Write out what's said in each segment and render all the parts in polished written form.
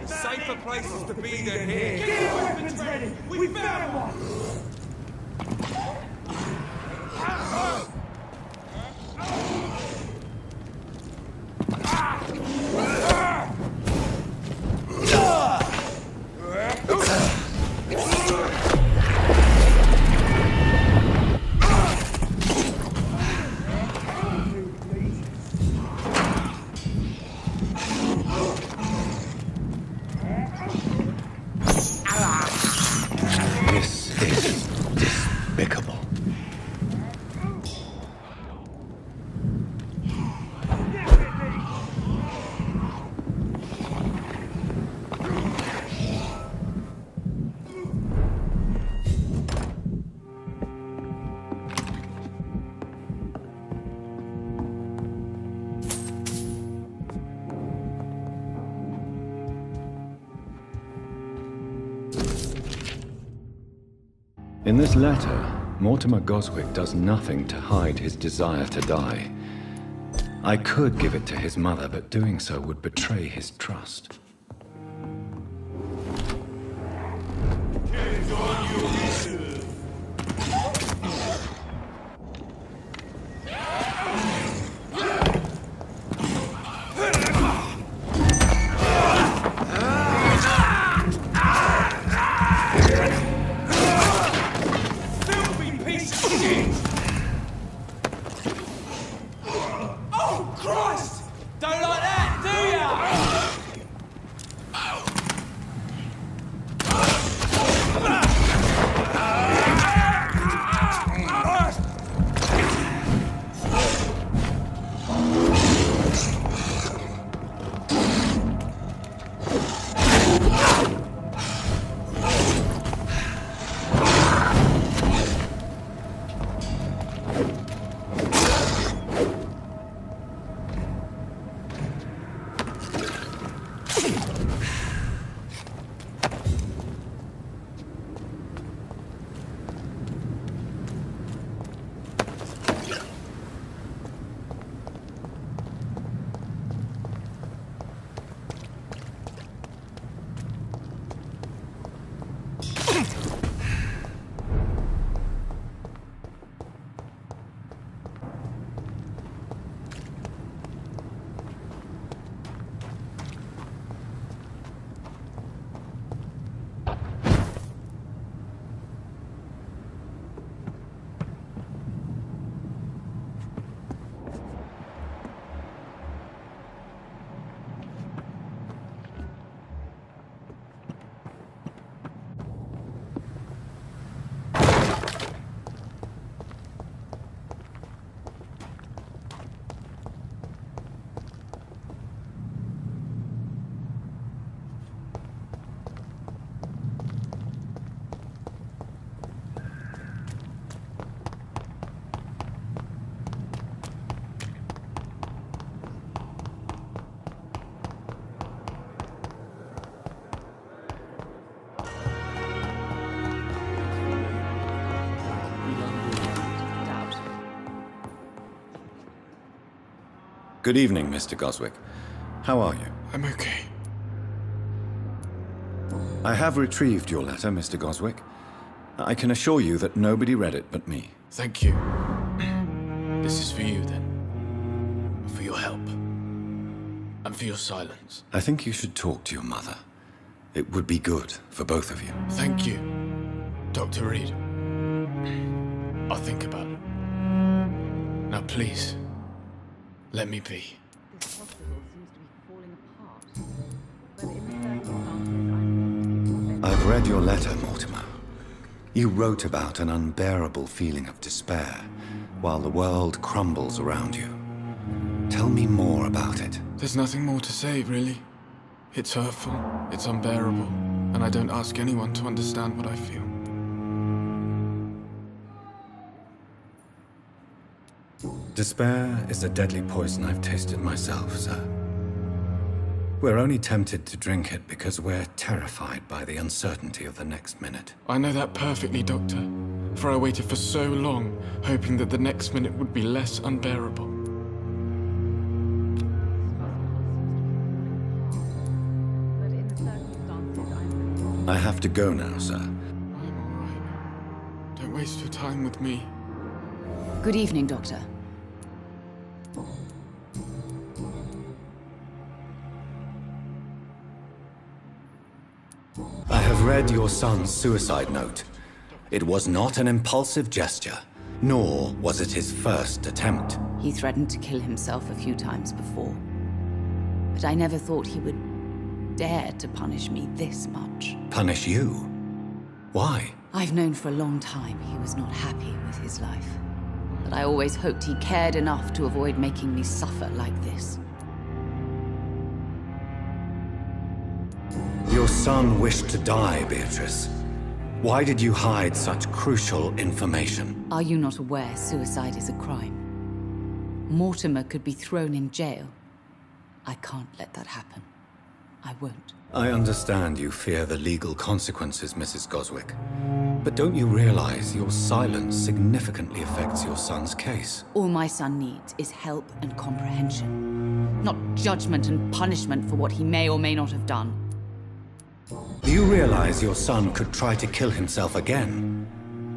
Safer places to be than here. Get your weapons ready! We found one! In this letter, Mortimer Goswick does nothing to hide his desire to die. I could give it to his mother, but doing so would betray his trust. Good evening, Mr. Goswick. How are you? I'm okay. I have retrieved your letter, Mr. Goswick. I can assure you that nobody read it but me. Thank you. This is for you, then. For your help. And for your silence. I think you should talk to your mother. It would be good for both of you. Thank you, Dr. Reid. I'll think about it. Now, please, let me be. This hospital seems to be falling apart. But in the circumstances, I've read your letter, Mortimer. You wrote about an unbearable feeling of despair while the world crumbles around you. Tell me more about it. There's nothing more to say, really. It's hurtful, it's unbearable, and I don't ask anyone to understand what I feel. Despair is a deadly poison I've tasted myself, sir. We're only tempted to drink it because we're terrified by the uncertainty of the next minute. I know that perfectly, Doctor. For I waited for so long, hoping that the next minute would be less unbearable. I have to go now, sir. I'm alright. Don't waste your time with me. Good evening, Doctor. I have read your son's suicide note. It was not an impulsive gesture, nor was it his first attempt. He threatened to kill himself a few times before. But I never thought he would dare to punish me this much. Punish you? Why? I've known for a long time he was not happy with his life. But I always hoped he cared enough to avoid making me suffer like this. Your son wished to die, Beatrice. Why did you hide such crucial information? Are you not aware suicide is a crime? Mortimer could be thrown in jail. I can't let that happen. I won't. I understand you fear the legal consequences, Mrs. Goswick. But don't you realize your silence significantly affects your son's case? All my son needs is help and comprehension. Not judgment and punishment for what he may or may not have done. Do you realize your son could try to kill himself again?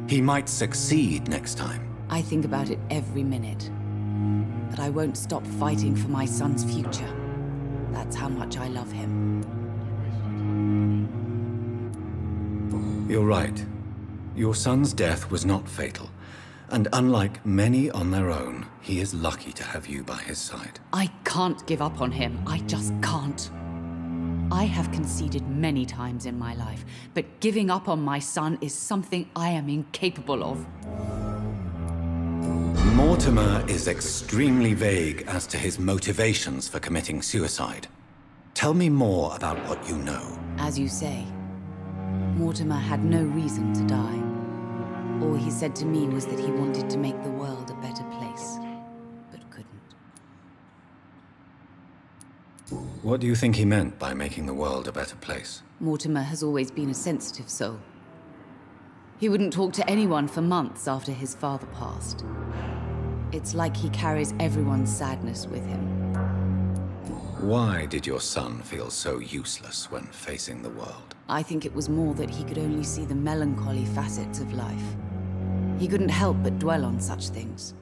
He might succeed next time. I think about it every minute. But I won't stop fighting for my son's future. That's how much I love him. You're right. Your son's death was not fatal. And unlike many on their own, he is lucky to have you by his side. I can't give up on him. I just can't. I have conceded many times in my life, but giving up on my son is something I am incapable of. Mortimer is extremely vague as to his motivations for committing suicide. Tell me more about what you know. As you say, Mortimer had no reason to die. All he said to me was that he wanted to make the world a better place, but couldn't. What do you think he meant by making the world a better place? Mortimer has always been a sensitive soul. He wouldn't talk to anyone for months after his father passed. It's like he carries everyone's sadness with him. Why did your son feel so useless when facing the world? I think it was more that he could only see the melancholy facets of life. He couldn't help but dwell on such things.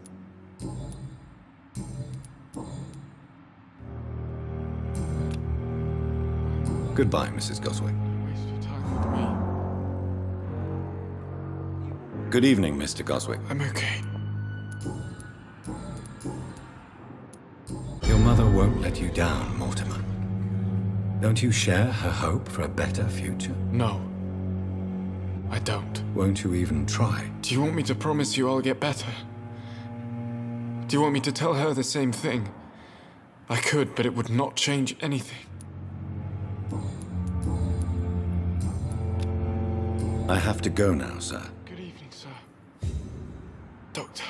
Goodbye, Mrs. Goswick. Waste your time with me. Good evening, Mr. Goswick. I'm okay. Your mother won't let you down, Mortimer. Don't you share her hope for a better future? No. I don't. Won't you even try? Do you want me to promise you I'll get better? Do you want me to tell her the same thing? I could, but it would not change anything. I have to go now, sir. Good evening, sir. Doctor.